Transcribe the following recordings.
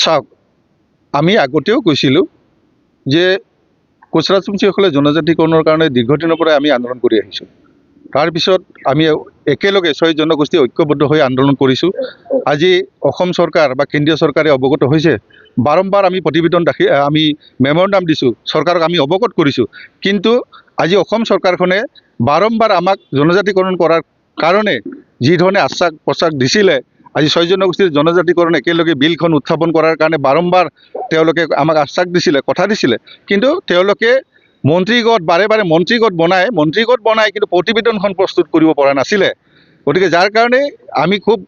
চাওক, আমি আগতেও কৈছিলোঁ যে কোচ ৰাজবংশীসকলে জনজাতিকৰণৰ কাৰণে দীৰ্ঘদিনৰ পৰাই আমি আন্দোলন কৰি আহিছোঁ। তাৰপিছত আমি একেলগে 6 জনগোষ্ঠী ঐক্যবদ্ধ হৈ আন্দোলন কৰিছোঁ। আজি অসম চৰকাৰ বা কেন্দ্ৰীয় চৰকাৰে অৱগত হৈছে। বাৰম্বাৰ আমি প্ৰতিবেদন আমি মেম'ৰেণ্ডাম দিছোঁ, চৰকাৰক আমি অৱগত কৰিছোঁ। কিন্তু আজি অসম চৰকাৰখনে বাৰম্বাৰ আমাক জনজাতিকৰণ কৰাৰ কাৰণে যি ধৰণে আশ্বাস প্ৰশ্বাস দিছিলে, আজি 6 জনগোষ্ঠীৰ জনজাতিকৰণ একেলগে বিলখন উত্থাপন কৰাৰ কাৰণে বাৰম্বাৰ তেওঁলোকে আমাক আশ্বাস দিছিলে, কথা দিছিলে। কিন্তু তেওঁলোকে মন্ত্ৰীগোট বাৰে বাৰে মন্ত্ৰীগোট বনাই কিন্তু প্ৰতিবেদনখন প্ৰস্তুত কৰিব পৰা নাছিলে। গতিকে যাৰ কাৰণে আমি খুব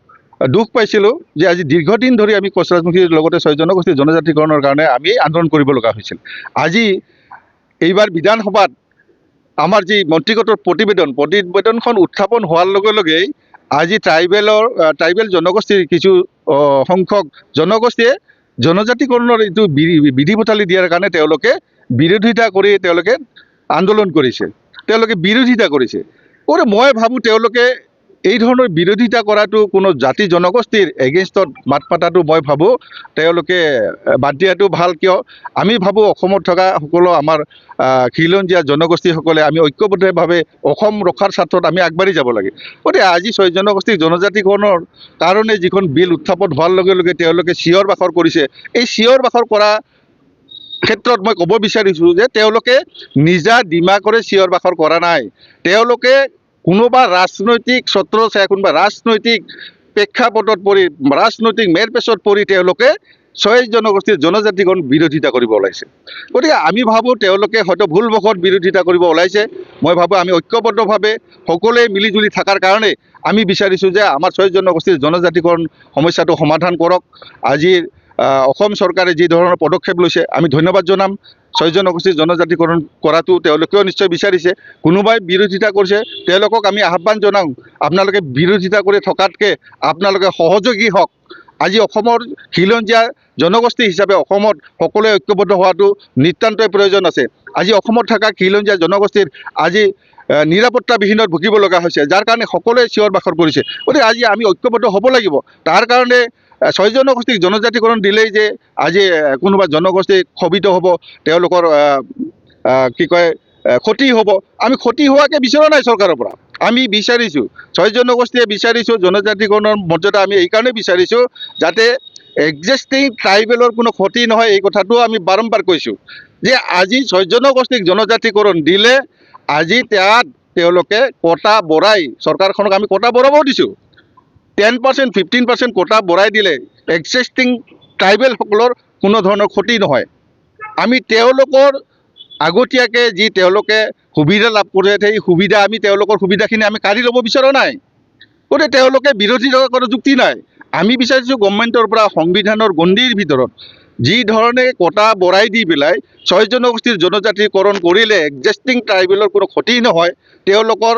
দুখ পাইছিলোঁ যে আজি দীৰ্ঘদিন ধৰি আমি কোচ ৰাজবংশীৰ লগতে 6 জনগোষ্ঠীৰ জনজাতিকৰণৰ কাৰণে আমি আন্দোলন কৰিব লগা হৈছিল। আজি এইবাৰ বিধানসভাত আমাৰ যি মন্ত্ৰীগোটৰ প্ৰতিবেদনখন উত্থাপন হোৱাৰ লগে লগেই আজি ট্ৰাইবেল জনগোষ্ঠীৰ কিছু সংখ্যক জনগোষ্ঠীয়ে জনজাতিকৰণৰ এইটো বিধি পথালি দিয়াৰ কাৰণে তেওঁলোকে বিৰোধিতা কৰি তেওঁলোকে আন্দোলন কৰিছে, তেওঁলোকে বিৰোধিতা কৰিছে। মই ভাবোঁ তেওঁলোকে এই ধৰণৰ বিৰোধিতা কৰাটো কোনো জাতি জনগোষ্ঠীৰ এগেইনষ্টত মাত মাতাটো মই ভাবোঁ তেওঁলোকে বাদ দিয়াটো ভাল। কিয় আমি ভাবোঁ অসমত থকা সকলো আমাৰ খিলঞ্জীয়া জনগোষ্ঠীসকলে আমি ঐক্যবদ্ধভাৱে অসম ৰক্ষাৰ স্বাৰ্থত আমি আগবাঢ়ি যাব লাগে। গতিকে আজি 6 জনগোষ্ঠীৰ জনজাতিকৰণৰ কাৰণে যিখন বিল উত্থাপন হোৱাৰ লগে লগে তেওঁলোকে চিঞৰ বাখৰ কৰিছে। এই চিঞৰ বাখৰ কৰা ক্ষেত্ৰত মই ক'ব বিচাৰিছোঁ যে তেওঁলোকে নিজা দিমাগৰে চিঞৰ বাখৰ কৰা নাই। তেওঁলোকে কোনোবা ৰাজনৈতিক কোনোবা ৰাজনৈতিক প্ৰেক্ষাপটত পৰি ৰাজনৈতিক মেৰপেচত পৰি তেওঁলোকে 6 জনগোষ্ঠীৰ জনজাতিকৰণ বিৰোধিতা কৰিব ওলাইছে। গতিকে আমি ভাবোঁ তেওঁলোকে হয়তো ভুলবশত বিৰোধিতা কৰিব ওলাইছে। মই ভাবোঁ আমি ঐক্যবদ্ধভাৱে সকলোৱে মিলিজুলি থকাৰ কাৰণে আমি বিচাৰিছোঁ যে আমাৰ 6 জনগোষ্ঠীৰ জনজাতিকৰণ সমস্যাটো সমাধান কৰক। আজিৰ অসম চৰকাৰে যি ধৰণৰ পদক্ষেপ লৈছে আমি ধন্যবাদ জনাম। 6 জনগোষ্ঠীৰ জনজাতিকৰণ কৰাটো তেওঁলোকেও নিশ্চয় বিচাৰিছে, কোনোবাই বিৰোধিতা কৰিছে, তেওঁলোকক আমি আহ্বান জনাওঁ আপোনালোকে বিৰোধিতা কৰি থকাতকৈ আপোনালোকে সহযোগী হওক। আজি অসমৰ খিলঞ্জীয়া জনগোষ্ঠী হিচাপে অসমত সকলোৱে ঐক্যবদ্ধ হোৱাটো নিতান্তই প্ৰয়োজন আছে। আজি অসমত থকা খিলঞ্জীয়া জনগোষ্ঠীৰ আজি নিৰাপত্তাবিহীনত ভুগিব লগা হৈছে, যাৰ কাৰণে সকলোৱে চিঞৰ বাখৰ কৰিছে। গতিকে আজি আমি ঐক্যবদ্ধ হ'ব লাগিব। তাৰ কাৰণে 6 জনগোষ্ঠীক জনজাতিকৰণ দিলেই যে আজি কোনোবা জনগোষ্ঠী ক্ষোভিত হ'ব, তেওঁলোকৰ ক্ষতি হ'ব, আমি ক্ষতি হোৱাকৈ বিচৰা নাই চৰকাৰৰ পৰা। আমি বিচাৰিছোঁ 6 জনগোষ্ঠীয়ে বিচাৰিছোঁ জনজাতিকৰণৰ মৰ্যাদা আমি এইকাৰণে বিচাৰিছোঁ যাতে এক্সিষ্টিং ট্ৰাইবেলৰ কোনো ক্ষতি নহয়। এই কথাটো আমি বাৰম্বাৰ কৈছোঁ যে আজি 6 জনগোষ্ঠীক জনজাতিকৰণ দিলে আজি তেওঁলোকে কোটা বঢ়াই, চৰকাৰখনক আমি কোটা বঢ়াবও দিছোঁ। 10%, 15% কোটা বঢ়াই দিলে এক্সিষ্টিং ট্ৰাইবেলসকলৰ কোনো ধৰণৰ ক্ষতি নহয়। আমি তেওঁলোকৰ আগতীয়াকৈ যি তেওঁলোকে সুবিধা লাভ কৰে সেই সুবিধা আমি তেওঁলোকৰ সুবিধাখিনি আমি কাঢ়ি ল'ব বিচৰা নাই। গতিকে তেওঁলোকে বিৰোধিতা কৰাৰ যুক্তি নাই। আমি বিচাৰিছোঁ গভৰ্ণমেণ্টৰ পৰা সংবিধানৰ গণ্ডিৰ ভিতৰত যি ধৰণে কোটা বঢ়াই দি পেলাই 6 জনগোষ্ঠীৰ জনজাতিকৰণ কৰিলে এক্সিষ্টিং ট্ৰাইবেলৰ কোনো ক্ষতি নহয়, তেওঁলোকৰ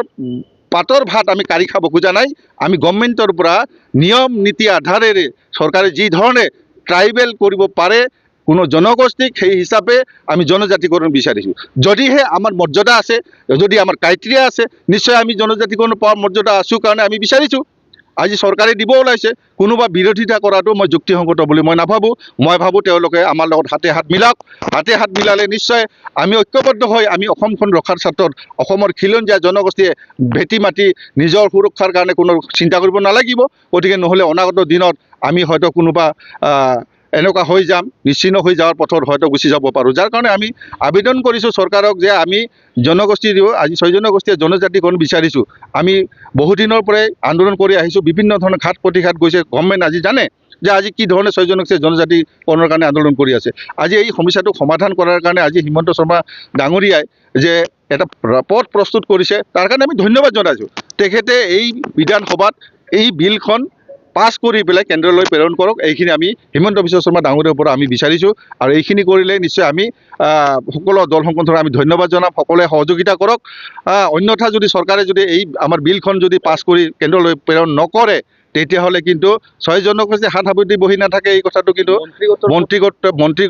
পাতৰ ভাত আমি কাঢ়ি খাব খোজা নাই। আমি গভৰ্ণমেণ্টৰ পৰা নিয়ম নীতি আধাৰেৰে চৰকাৰে যি ধৰণে ট্ৰাইবেল কৰিব পাৰে কোনো জনগোষ্ঠীক সেই হিচাপে আমি জনজাতিকৰণ বিচাৰিছোঁ। যদিহে আমাৰ মৰ্যাদা আছে, যদি আমাৰ ক্ৰাইটেৰিয়া আছে, নিশ্চয় আমি জনজাতিকৰণ পোৱাৰ মৰ্যাদা আছোঁ কাৰণে আমি বিচাৰিছোঁ। আজি চৰকাৰে দিব ওলাইছে, কোনোবা বিৰোধিতা কৰাটো মই যুক্তিসংগত বুলি মই নাভাবোঁ। মই ভাবোঁ তেওঁলোকে আমাৰ লগত হাতে হাত মিলাওক। হাতে হাত মিলালে নিশ্চয় আমি ঐক্যবদ্ধ হৈ আমি অসমখন ৰক্ষাৰ স্বাৰ্থত অসমৰ খিলঞ্জীয়া জনগোষ্ঠীয়ে ভেটি মাটি নিজৰ সুৰক্ষাৰ কাৰণে কোনো চিন্তা কৰিব নালাগিব। গতিকে নহ'লে অনাগত দিনত আমি হয়তো কোনোবা এনেকুৱা হৈ যাম, নিশ্চিন্ন হৈ যোৱাৰ পথত হয়তো গুচি যাব পাৰোঁ। যাৰ কাৰণে আমি আবেদন কৰিছোঁ চৰকাৰক যে আমি আজি 6 জনগোষ্ঠীয়ে জনজাতিকৰণ বিচাৰিছোঁ। আমি বহুদিনৰ পৰাই আন্দোলন কৰি আহিছোঁ, বিভিন্ন ধৰণৰ ঘাট প্ৰতিঘাত গৈছে। গভৰ্ণমেণ্ট আজি জানে যে আজি কি ধৰণে 6 জনগোষ্ঠীয়ে জনজাতিকৰণৰ কাৰণে আন্দোলন কৰি আছে। আজি এই সমস্যাটোক সমাধান কৰাৰ কাৰণে আজি হিমন্ত শৰ্মা ডাঙৰীয়াই যে এটা পথ প্ৰস্তুত কৰিছে, তাৰ কাৰণে আমি ধন্যবাদ জনাইছোঁ। তেখেতে এই বিধানসভাত এই বিলখন পাছ কৰি পেলাই কেন্দ্ৰলৈ প্ৰেৰণ কৰক, এইখিনি আমি হিমন্ত বিশ্ব শৰ্মা ডাঙৰীয়াৰ পৰা আমি বিচাৰিছোঁ। আৰু এইখিনি কৰিলে নিশ্চয় আমি সকলো দল সংগঠনক আমি ধন্যবাদ জনাম, সকলোৱে সহযোগিতা কৰক। অন্যথা যদি চৰকাৰে যদি এই আমাৰ বিলখন যদি পাছ কৰি কেন্দ্ৰলৈ প্ৰেৰণ নকৰে, তেতিয়াহ'লে কিন্তু 6 জনগোষ্ঠী হাত সাৱটি বহি নাথাকে। এই কথাটো কিন্তু মন্ত্ৰী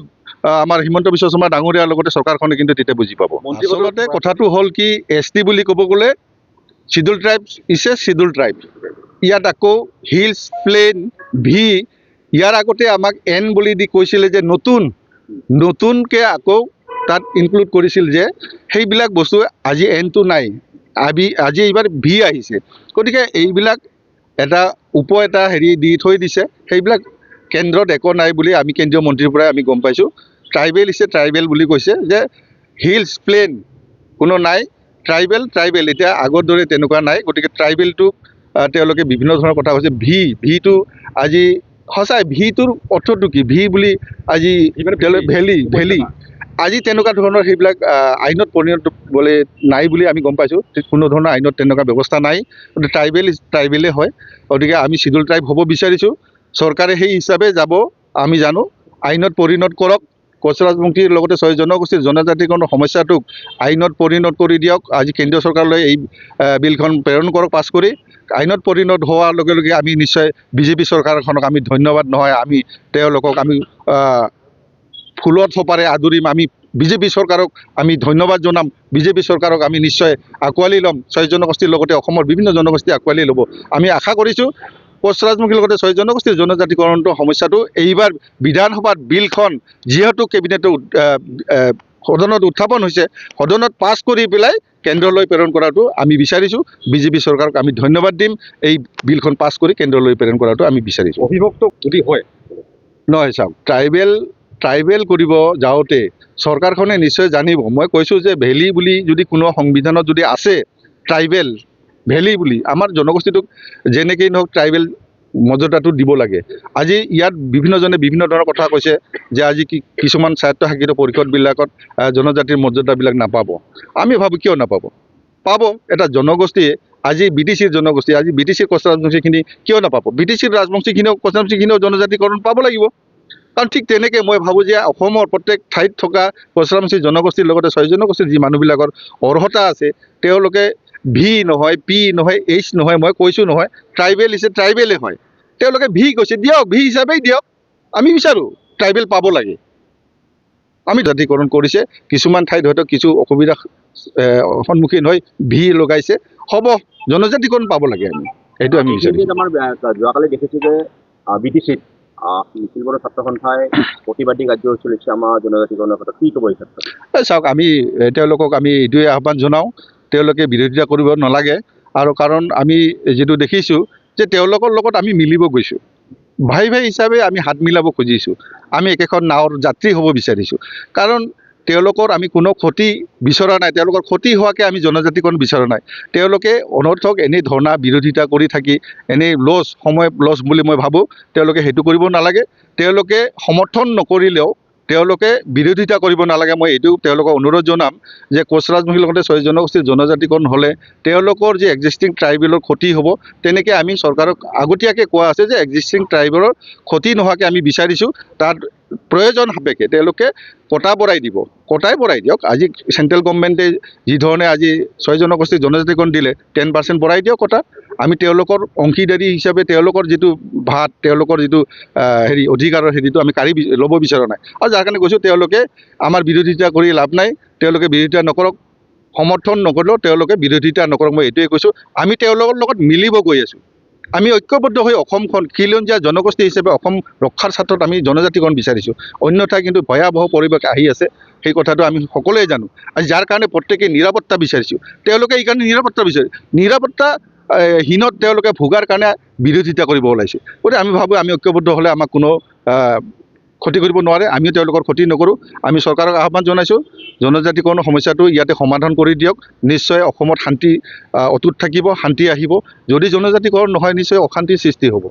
আমাৰ হিমন্ত বিশ্ব শৰ্মা ডাঙৰীয়াৰ লগতে চৰকাৰখনে কিন্তু তেতিয়া বুজি পাব। আচলতে কথাটো হ'ল কি, ST বুলি ক'ব গ'লে schedule tribes is a schedule tribe. ইয়াত আকৌ হিলছ, প্লেইন, ইয়াৰ আগতে আমাক এন বুলি দি কৈছিলে যে নতুনকৈ আকৌ তাত ইনক্লুড কৰিছিল যে সেইবিলাক বস্তু আজি এনটো নাই, আজি এইবাৰ ভি আহিছে। গতিকে এইবিলাক এটা এটা হেৰি দি থৈ দিছে, সেইবিলাক কেন্দ্ৰত একো নাই বুলি আমি কেন্দ্ৰীয় মন্ত্ৰীৰ পৰাই আমি গম পাইছোঁ। ট্ৰাইবেল ট্ৰাইবেল বুলি কৈছে, যে হিলছ প্লেন কোনো নাই, ট্ৰাইবেল এতিয়া আগৰ দৰে তেনেকুৱা নাই। গতিকে ট্ৰাইবেলটোক তেওঁলোকে বিভিন্ন ধৰণৰ কথা কৈছে। ভিটো আজি সঁচাই ভিটোৰ অৰ্থটো কি? ভি বুলি আজি ভেলি আজি তেনেকুৱা ধৰণৰ সেইবিলাক আইনত পৰিণত বোলে নাই বুলি আমি গম পাইছোঁ। কোনো ধৰণৰ আইনত তেনেকুৱা ব্যৱস্থা নাই। গতিকে ট্ৰাইবেলে হয়। গতিকে আমি চিডুল ট্ৰাইব হ'ব বিচাৰিছোঁ। চৰকাৰে সেই হিচাপে যাব, আমি জানো। আইনত পৰিণত কৰক। কোচ ৰাজবংশীৰ লগতে 6 জনগোষ্ঠীৰ জনজাতিকৰণৰ সমস্যাটোক আইনত পৰিণত কৰি দিয়ক। আজি কেন্দ্ৰীয় চৰকাৰলৈ এই বিলখন প্ৰেৰণ কৰক পাছ কৰি। আইনত পৰিণত হোৱাৰ লগে লগে আমি নিশ্চয় বিজেপি চৰকাৰখনক আমি ধন্যবাদ নহয়, আমি তেওঁলোকক আমি ফুলৰ থোপাৰে আদৰিম। আমি বিজেপি চৰকাৰক আমি ধন্যবাদ জনাম। বিজেপি চৰকাৰক আমি নিশ্চয় আঁকোৱালি ল'ম। 6 জনগোষ্ঠীৰ লগতে অসমৰ বিভিন্ন জনগোষ্ঠী আঁকোৱালি ল'ব। আমি আশা কৰিছোঁ কোচ ৰাজবংশীৰ লগতে 6 জনগোষ্ঠীৰ জনজাতিকৰণৰ সমস্যাটো এইবাৰ বিধানসভাত বিলখন যিহেতু কেবিনেটে সদনত উত্থাপন হৈছে, সদনত পাছ কৰি পেলাই কেন্দ্ৰলৈ প্ৰেৰণ কৰাটো আমি বিচাৰিছোঁ। বিজেপি চৰকাৰক আমি ধন্যবাদ দিম। এই বিলখন পাছ কৰি কেন্দ্ৰলৈ প্ৰেৰণ কৰাটো আমি বিচাৰিছোঁ। অভিভক্ত যদি হয় নহয়, চাওক, ট্ৰাইবেল কৰিব যাওঁতে চৰকাৰখনে নিশ্চয় জানিব। মই কৈছোঁ যে ভেলী বুলি যদি কোনো সংবিধানত যদি আছে, ট্ৰাইবেল ভেলী বুলি আমাৰ জনগোষ্ঠীটোক যেনেকেই নহওক ট্ৰাইবেল মৰ্যাদাটো দিব লাগে। আজি ইয়াত বিভিন্নজনে বিভিন্ন ধৰণৰ কথা কৈছে যে আজি কিছুমান স্বায়ত্তশাসিত পৰিষদবিলাকত জনজাতিৰ মৰ্যাদাবিলাক নাপাব। আমি ভাবোঁ কিয় নাপাব? পাব। এটা জনগোষ্ঠীয়ে আজি BTCৰ জনগোষ্ঠী, আজি BTCৰ কোচ ৰাজবংশীখিনি কিয় নাপাব? BTCৰ ৰাজবংশীখিনিও কোচ ৰাজবংশীখিনিও জনজাতিকৰণ পাব লাগিব। কাৰণ ঠিক তেনেকৈ মই ভাবোঁ যে অসমৰ প্ৰত্যেক ঠাইত থকা কোচ ৰাজবংশী জনগোষ্ঠীৰ লগতে 6 জনগোষ্ঠীৰ যি মানুহবিলাকৰ অৰ্হতা আছে, তেওঁলোকে ভি নহয়, পি নহয়, এইচ নহয়, মই কৈছোঁ নহয়, ট্ৰাইবেলে হয়। তেওঁলোকে ভি কৈছে, দিয়ক, ভি হিচাপেই দিয়ক। আমি বিচাৰোঁ ট্ৰাইবেল পাব লাগে। আমি জাতিকৰণ কৰিছে, কিছুমান ঠাইত হয়তো কিছু অসুবিধাৰ সন্মুখীন হৈ ভি লগাইছে, হ'ব, জনজাতিকৰণ পাব লাগে। এইটো আমি বিচাৰিছোঁ। আমাৰ যোৱাকালি দেখিছোঁ যে BTCত শিলগড়ৰ ছাত্ৰ সন্থাই প্ৰতিবাদী কাৰ্যসূচী লৈছে আমাৰ জনজাতিকৰণৰ কথা। কি ক'ব এই ক্ষেত্ৰত? চাওক, আমি তেওঁলোকক আমি এইটোৱে আহ্বান জনাওঁ, তেওঁলোকে বিৰোধিতা কৰিব নালাগে। আৰু কাৰণ আমি যিটো দেখিছোঁ যে তেওঁলোকৰ লগত আমি মিলিব গৈছোঁ, ভাই হিচাপে আমি হাত মিলাব খুজিছোঁ, আমি একেখন নাৱৰ যাত্ৰী হ'ব বিচাৰিছোঁ। কাৰণ তেওঁলোকৰ আমি কোনো ক্ষতি বিচৰা নাই, তেওঁলোকৰ ক্ষতি হোৱাকৈ আমি জনজাতিকৰণ বিচৰা নাই। তেওঁলোকে অনৰ্থক এনেই ধৰ্ণা বিৰোধিতা কৰি থাকি এনেই সময় লছ বুলি মই ভাবোঁ। তেওঁলোকে সেইটো কৰিব নালাগে। তেওঁলোকে সমৰ্থন নকৰিলেও তেওঁলোকে বিৰোধিতা কৰিব নালাগে। মই এইটো তেওঁলোকক অনুৰোধ জনাম যে কোচ ৰাজবংশীৰ লগতে 6 জনগোষ্ঠীৰ জনজাতিকৰণ হ'লে তেওঁলোকৰ যি এক্সিষ্টিং ট্ৰাইবেলৰ ক্ষতি হ'ব। তেনেকৈ আমি চৰকাৰক আগতীয়াকৈ কোৱা আছে যে এক্সিষ্টিং ট্ৰাইবেলৰ ক্ষতি নোহোৱাকৈ আমি বিচাৰিছোঁ। তাত প্ৰয়োজন সাপেক্ষে তেওঁলোকে কটা বঢ়াই দিয়ক। আজি চেণ্ট্ৰেল গভৰ্ণমেণ্টে যি ধৰণে আজি 6 জনগোষ্ঠীৰ জনজাতিকৰণ দিলে, 10% বঢ়াই দিয়ক কটা। আমি তেওঁলোকৰ অংশীদাৰী হিচাপে তেওঁলোকৰ যিটো ভাত, তেওঁলোকৰ যিটো অধিকাৰৰ হেৰিটো আমি কাঢ়ি ল'ব বিচৰা নাই। আৰু যাৰ কাৰণে কৈছোঁ তেওঁলোকে আমাৰ বিৰোধিতা কৰি লাভ নাই। তেওঁলোকে বিৰোধিতা নকৰক, সমৰ্থন নকৰিলেও তেওঁলোকে বিৰোধিতা নকৰক। মই এইটোৱে কৈছোঁ, আমি তেওঁলোকৰ লগত মিলিব গৈ আছোঁ। আমি ঐক্যবদ্ধ হৈ অসমখন খিলঞ্জীয়া জনগোষ্ঠী হিচাপে অসম ৰক্ষাৰ স্বাৰ্থত আমি জনজাতিকৰণ বিচাৰিছোঁ। অন্যথা কিন্তু ভয়াৱহ পৰিৱেশ আহি আছে, সেই কথাটো আমি সকলোৱে জানো। আজি যাৰ কাৰণে প্ৰত্যেকেই নিৰাপত্তা বিচাৰিছোঁ, তেওঁলোকে এইকাৰণে নিৰাপত্তা হীনত তেওঁলোকে ভোগাৰ কাৰণে বিৰোধিতা কৰিব ওলাইছে। গতিকে আমি ভাবোঁ আমি ঐক্যবদ্ধ হ'লে আমাক কোনো ক্ষতি কৰিব নোৱাৰে। আমিও তেওঁলোকৰ ক্ষতি নকৰোঁ। আমি চৰকাৰক আহ্বান জনাইছোঁ, জনজাতিকৰণৰ সমস্যাটো ইয়াতে সমাধান কৰি দিয়ক। নিশ্চয় অসমত শান্তি অটুট থাকিব, শান্তি আহিব। যদি জনজাতিকৰণ নহয়, নিশ্চয় অশান্তিৰ সৃষ্টি হ'ব।